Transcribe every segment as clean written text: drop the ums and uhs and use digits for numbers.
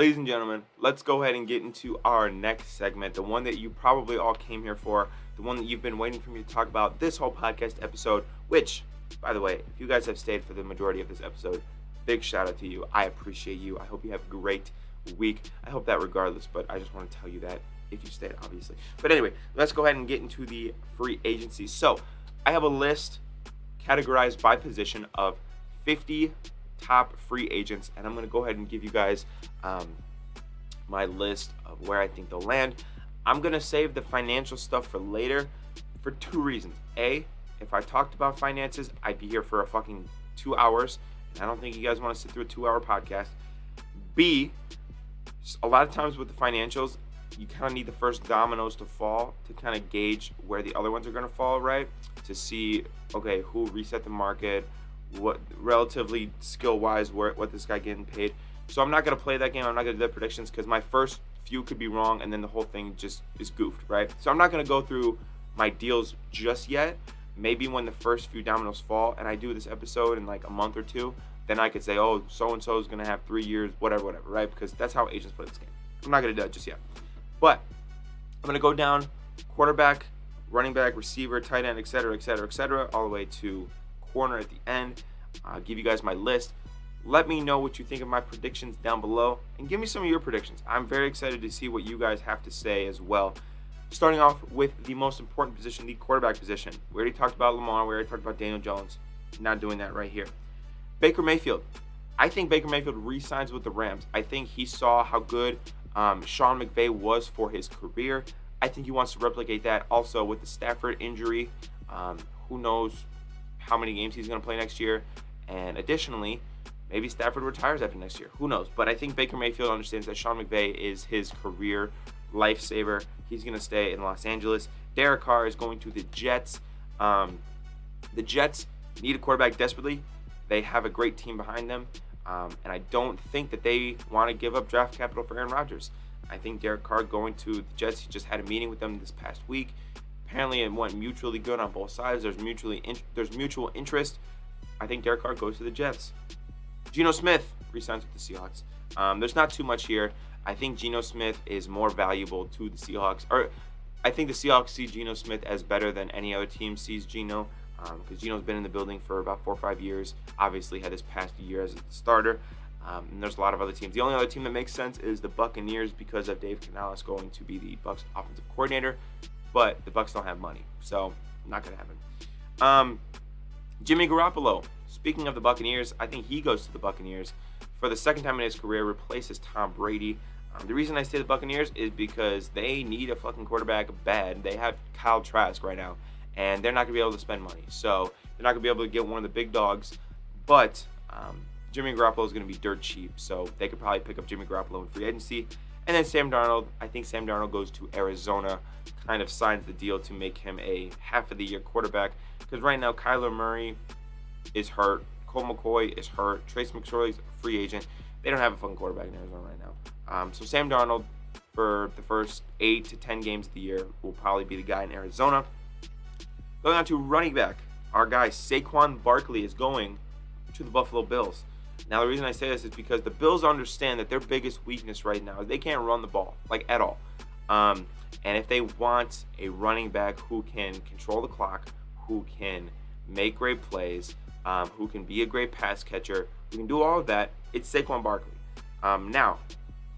Ladies and gentlemen, let's go ahead and get into our next segment, the one that you probably all came here for, the one that you've been waiting for me to talk about this whole podcast episode, which, by the way, if you guys have stayed for the majority of this episode, big shout out to you. I appreciate you. I hope you have a great week. I hope that regardless, but I just want to tell you that if you stayed, obviously. But anyway, let's go ahead and get into the free agency. So, I have a list categorized by position of 50 top free agents, and I'm going to go ahead and give you guys my list of where I think they'll land. I'm going to save the financial stuff for later for two reasons. A, if I talked about finances, I'd be here for a fucking 2 hours, and I don't think you guys want to sit through a 2-hour podcast. B, a lot of times with the financials, you kind of need the first dominoes to fall to kind of gauge where the other ones are going to fall, right? To see, okay, who reset the market, what relatively skill-wise, what this guy getting paid. So I'm not going to play that game. I'm not going to do the predictions because my first few could be wrong and then the whole thing just is goofed, right? So I'm not going to go through my deals just yet. Maybe when the first few dominoes fall and I do this episode in like a month or two, then I could say, oh, so-and-so is going to have 3 years, whatever, right? Because that's how agents play this game. I'm not going to do that just yet. But I'm going to go down quarterback, running back, receiver, tight end, et cetera, all the way to corner at the end. I'll give you guys my list. Let me know what you think of my predictions down below and give me some of your predictions. I'm very excited to see what you guys have to say as well. Starting off with the most important position, the quarterback position. We already talked about Lamar. We already talked about Daniel Jones. Not doing that right here. Baker Mayfield. I think Baker Mayfield re-signs with the Rams. I think he saw how good Sean McVay was for his career. I think he wants to replicate that also with the Stafford injury. Who knows how many games he's going to play next year. And additionally, maybe Stafford retires after next year. Who knows? But I think Baker Mayfield understands that Sean McVay is his career lifesaver. He's going to stay in Los Angeles. Derek Carr is going to the Jets. The Jets need a quarterback desperately. They have a great team behind them. And I don't think that they want to give up draft capital for Aaron Rodgers. I think Derek Carr going to the Jets, he just had a meeting with them this past week. Apparently it went mutually good on both sides. There's mutual interest. I think Derek Carr goes to the Jets. Geno Smith resigns with the Seahawks. There's not too much here. I think Geno Smith is more valuable to the Seahawks. Or I think the Seahawks see Geno Smith as better than any other team sees Geno. Because Geno's been in the building for about 4 or 5 years. Obviously had this past year as a starter. And there's a lot of other teams. The only other team that makes sense is the Buccaneers because of Dave Canales going to be the Bucs offensive coordinator. But the Bucs don't have money. So not going to happen. Jimmy Garoppolo. Speaking of the Buccaneers, I think he goes to the Buccaneers for the second time in his career, replaces Tom Brady. The reason I say the Buccaneers is because they need a fucking quarterback bad. They have Kyle Trask right now, and they're not going to be able to spend money. So they're not going to be able to get one of the big dogs. But Jimmy Garoppolo is going to be dirt cheap, so they could probably pick up Jimmy Garoppolo in free agency. And then Sam Darnold, I think Sam Darnold goes to Arizona, kind of signs the deal to make him a half-of-the-year quarterback. Because right now, Kyler Murray is hurt. Colt McCoy is hurt. Trace McSorley's a free agent. They don't have a fucking quarterback in Arizona right now. So Sam Darnold, for the first 8 to 10 games of the year, will probably be the guy in Arizona. Going on to running back, our guy Squon Barkley is going to the Buffalo Bills. Now, the reason I say this is because the Bills understand that their biggest weakness right now is they can't run the ball, like at all. And if they want a running back who can control the clock, who can make great plays, who can be a great pass catcher, who can do all of that, it's Squon Barkley. Now,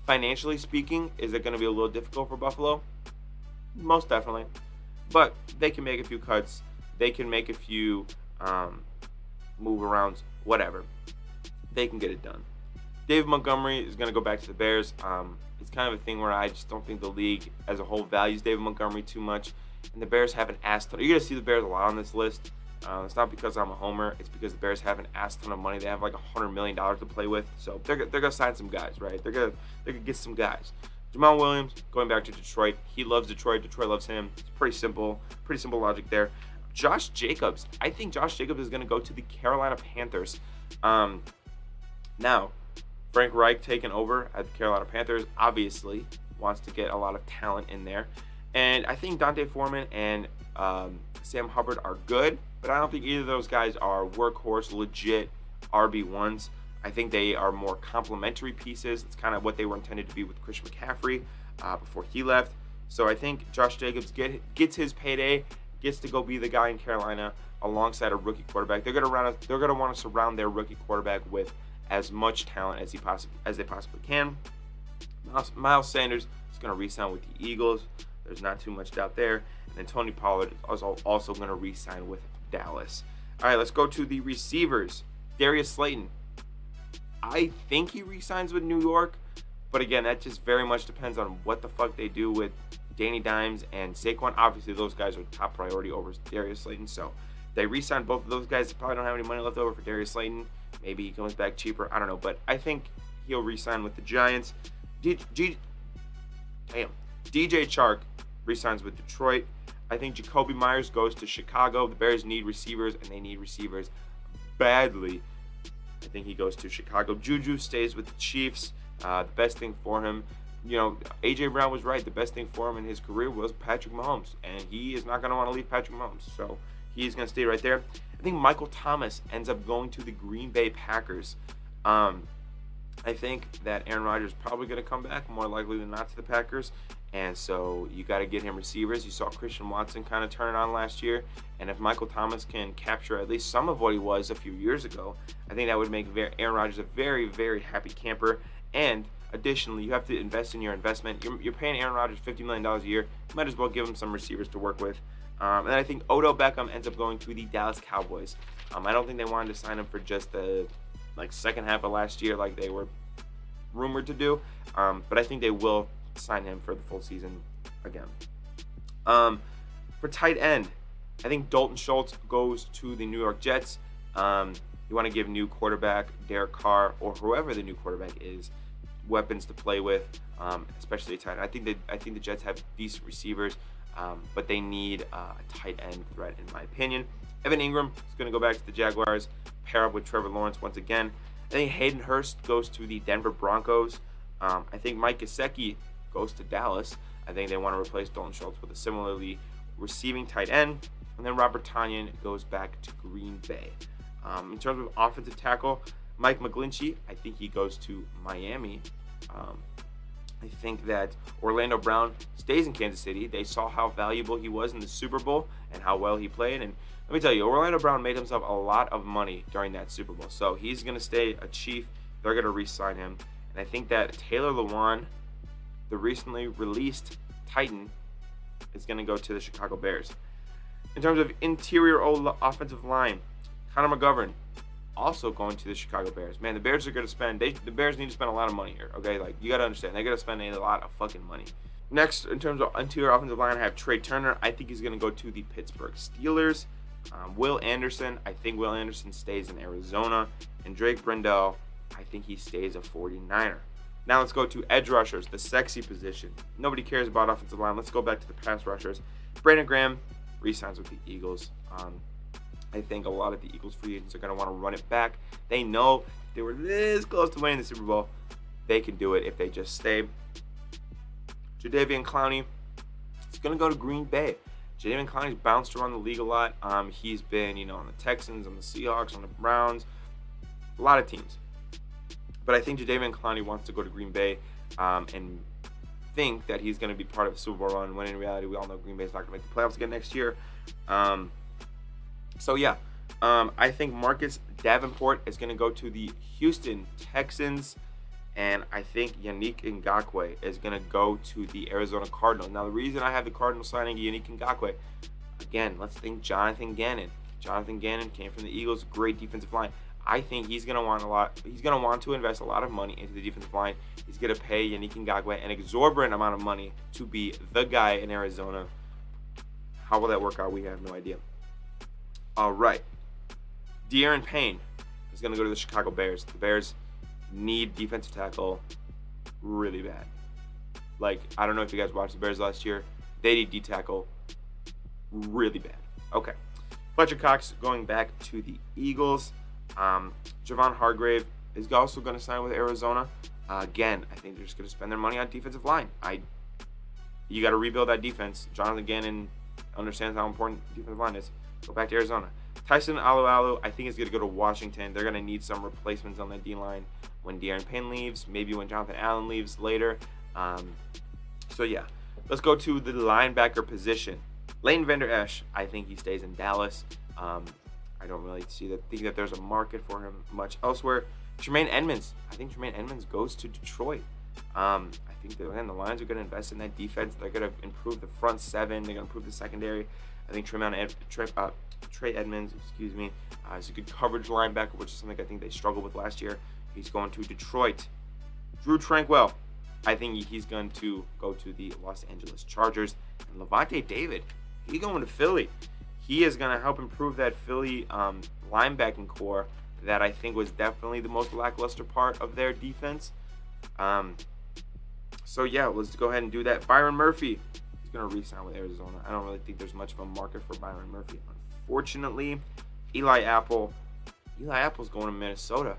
financially speaking, is it going to be a little difficult for Buffalo? Most definitely. But they can make a few cuts. They can make a few move-arounds, whatever. They can get it done. David Montgomery is going to go back to the Bears. It's kind of a thing where I just don't think the league as a whole values David Montgomery too much. And the Bears have an ass ton. You're going to see the Bears a lot on this list. It's not because I'm a homer. It's because the Bears have an ass ton of money. They have like $100 million to play with. So they're going to sign some guys, right? They're going to get some guys. Jamal Williams, going back to Detroit. He loves Detroit. Detroit loves him. It's pretty simple logic there. Josh Jacobs. I think Josh Jacobs is going to go to the Carolina Panthers. Now, Frank Reich taking over at the Carolina Panthers obviously wants to get a lot of talent in there. And I think Dante Foreman and Sam Hubbard are good, but I don't think either of those guys are workhorse, legit RB1s. I think they are more complementary pieces. It's kind of what they were intended to be with Christian McCaffrey before he left. So I think Josh Jacobs gets his payday, gets to go be the guy in Carolina alongside a rookie quarterback. They're gonna want to surround their rookie quarterback with as much talent as they possibly can. Miles Sanders is going to re-sign with the Eagles. There's not too much doubt there. And then Tony Pollard is also going to re-sign with Dallas. All right, let's go to the receivers. Darius Slayton. I think he re-signs with New York, but again, that just very much depends on what the fuck they do with Danny Dimes and Saquon. Obviously, those guys are top priority over Darius Slayton. So if they re-sign both of those guys, they probably don't have any money left over for Darius Slayton. Maybe he comes back cheaper. I don't know, but I think he'll re-sign with the Giants. DJ Chark re-signs with Detroit. I think Jacoby Myers goes to Chicago. The Bears need receivers, and they need receivers badly. I think he goes to Chicago. Juju stays with the Chiefs. The best thing for him, A.J. Brown was right. The best thing for him in his career was Patrick Mahomes, and he is not going to want to leave Patrick Mahomes, so he's going to stay right there. I think Michael Thomas ends up going to the Green Bay Packers. I think that Aaron Rodgers is probably going to come back, more likely than not, to the Packers. And so you got to get him receivers. You saw Christian Watson kind of turn it on last year. And if Michael Thomas can capture at least some of what he was a few years ago, I think that would make Aaron Rodgers a very, very happy camper. And additionally, you have to invest in your investment. You're paying Aaron Rodgers $50 million a year. You might as well give him some receivers to work with. And I think Odell Beckham ends up going to the Dallas Cowboys. I don't think they wanted to sign him for just the second half of last year like they were rumored to do. But I think they will sign him for the full season again. For tight end, I think Dalton Schultz goes to the New York Jets. You want to give new quarterback Derek Carr or whoever the new quarterback is weapons to play with, especially a tight end. I think the Jets have decent receivers, but they need a tight end threat in my opinion. Evan Ingram is going to go back to the Jaguars, pair up with Trevor Lawrence once again. I think Hayden Hurst goes to the Denver Broncos. I think Mike Gesicki goes to Dallas. I think they want to replace Dalton Schultz with a similarly receiving tight end. And then Robert Tonyan goes back to Green Bay. In terms of offensive tackle, Mike McGlinchey, I think he goes to Miami. I think that Orlando Brown stays in Kansas City. They saw how valuable he was in the Super Bowl and how well he played. And let me tell you, Orlando Brown made himself a lot of money during that Super Bowl. So he's going to stay a Chief. They're going to re-sign him. And I think that Taylor Lewan, the recently released Titan, is going to go to the Chicago Bears. In terms of interior offensive line, Connor McGovern also going to the Chicago Bears. Man, the Bears are going to spend, the Bears need to spend a lot of money here, okay? You got to understand, they're going to spend a lot of fucking money. Next, in terms of interior offensive line, I have Trey Turner. I think he's going to go to the Pittsburgh Steelers. Will Anderson, I think Will Anderson stays in Arizona. And Drake Brendel, I think he stays a 49er. Now let's go to edge rushers, the sexy position. Nobody cares about offensive line. Let's go back to the pass rushers. Brandon Graham re-signs with the Eagles. I think a lot of the Eagles free agents are going to want to run it back. They know if they were this close to winning the Super Bowl, they can do it if they just stay. Jadeveon Clowney is going to go to Green Bay. Jadeveon Clowney's bounced around the league a lot. He's been, on the Texans, on the Seahawks, on the Browns, a lot of teams. But I think Jadeveon Clowney wants to go to Green Bay and think that he's going to be part of the Super Bowl run, when in reality, we all know Green Bay's not going to make the playoffs again next year. I think Marcus Davenport is going to go to the Houston Texans. And I think Yannick Ngakoue is going to go to the Arizona Cardinals. Now, the reason I have the Cardinals signing Yannick Ngakoue, again, let's think Jonathan Gannon. Jonathan Gannon came from the Eagles, great defensive line. I think he's going to want to invest a lot of money into the defensive line. He's going to pay Yannick Ngakoue an exorbitant amount of money to be the guy in Arizona. How will that work out? We have no idea. All right. De'Aaron Payne is going to go to the Chicago Bears. The Bears need defensive tackle really bad. I don't know if you guys watched the Bears last year. They need D tackle really bad. Okay. Fletcher Cox going back to the Eagles. Javon Hargrave is also going to sign with Arizona. Again, I think they're just going to spend their money on defensive line. You got to rebuild that defense. Jonathan Gannon understands how important defensive line is. go back to Arizona. Tyson Alualu, I think, is going to go to Washington. They're going to need some replacements on the D-line when De'Aaron Payne leaves, maybe when Jonathan Allen leaves later. So, yeah. Let's go to the linebacker position. Leighton Vander Esch, I think he stays in Dallas. I don't really think that there's a market for him much elsewhere. Tremaine Edmunds, I think Tremaine Edmunds goes to Detroit. I think that, again, the Lions are going to invest in that defense. They're going to improve the front seven. They're going to improve the secondary. I think Trey Edmunds, is a good coverage linebacker, which is something I think they struggled with last year. He's going to Detroit. Drew Tranquil, I think he's going to go to the Los Angeles Chargers. And Levante David, he's going to Philly. He is going to help improve that Philly linebacking core that I think was definitely the most lackluster part of their defense. So, yeah, let's go ahead and do that. Byron Murphy, he's going to re-sign with Arizona. I don't really think there's much of a market for Byron Murphy, unfortunately. Eli Apple's going to Minnesota.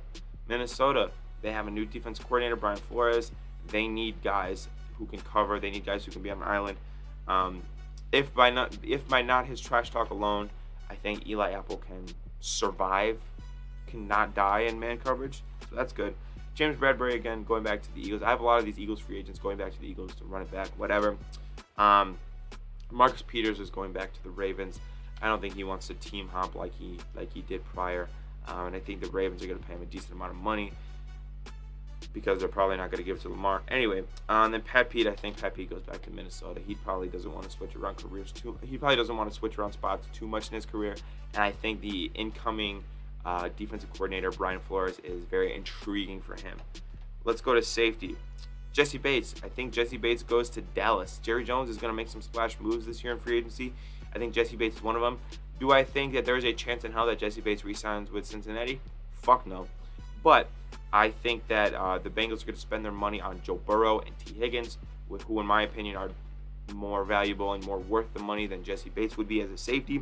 They have a new defense coordinator, Brian Flores. They need guys who can cover. They need guys who can be on an island. If by not his trash talk alone, I think Eli Apple can survive, cannot die in man coverage. So that's good. James Bradbury, again, going back to the Eagles. I have a lot of these Eagles free agents going back to the Eagles to run it back, whatever. Marcus Peters is going back to the Ravens. I don't think he wants to team hop like he did prior. And I think the Ravens are going to pay him a decent amount of money because they're probably not going to give it to Lamar. Anyway, and then Pat Pete, I think Pat Pete goes back to Minnesota. He probably doesn't want to switch around spots too much in his career. And I think the incoming defensive coordinator, Brian Flores, is very intriguing for him. Let's go to safety. Jessie Bates. I think Jessie Bates goes to Dallas. Jerry Jones is going to make some splash moves this year in free agency. I think Jessie Bates is one of them. Do I think that there's a chance in hell that Jessie Bates re-signs with Cincinnati? Fuck no. But I think that the Bengals are going to spend their money on Joe Burrow and T. Higgins, who in my opinion are more valuable and more worth the money than Jessie Bates would be as a safety.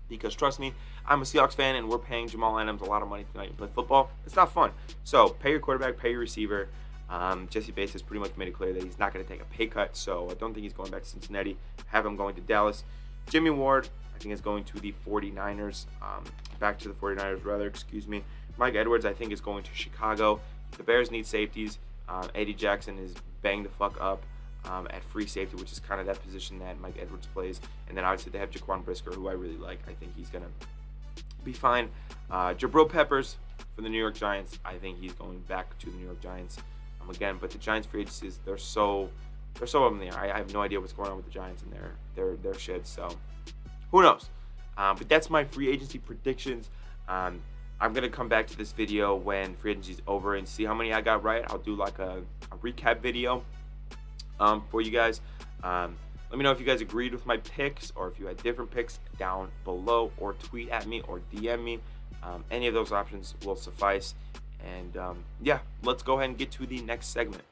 Because trust me, I'm a Seahawks fan and we're paying Jamal Adams a lot of money tonight to play football. It's not fun. So pay your quarterback, pay your receiver. Jessie Bates has pretty much made it clear that he's not going to take a pay cut, so I don't think he's going back to Cincinnati. Have him going to Dallas. Jimmy Ward, I think, is going to the 49ers. Back to the 49ers, rather, Mike Edwards, I think, is going to Chicago. The Bears need safeties. Eddie Jackson is banged the fuck up at free safety, which is kind of that position that Mike Edwards plays. And then obviously they have Jaquan Brisker, who I really like. I think he's going to be fine. Jabril Peppers for the New York Giants. I think he's going back to the New York Giants again. But the Giants free agencies, they're so up in the air. I have no idea what's going on with the Giants and their shit. So who knows? But that's my free agency predictions. I'm going to come back to this video when free agency is over and see how many I got right. I'll do like a recap video for you guys. Let me know if you guys agreed with my picks or if you had different picks down below, or tweet at me or DM me. Any of those options will suffice. And yeah, let's go ahead and get to the next segment.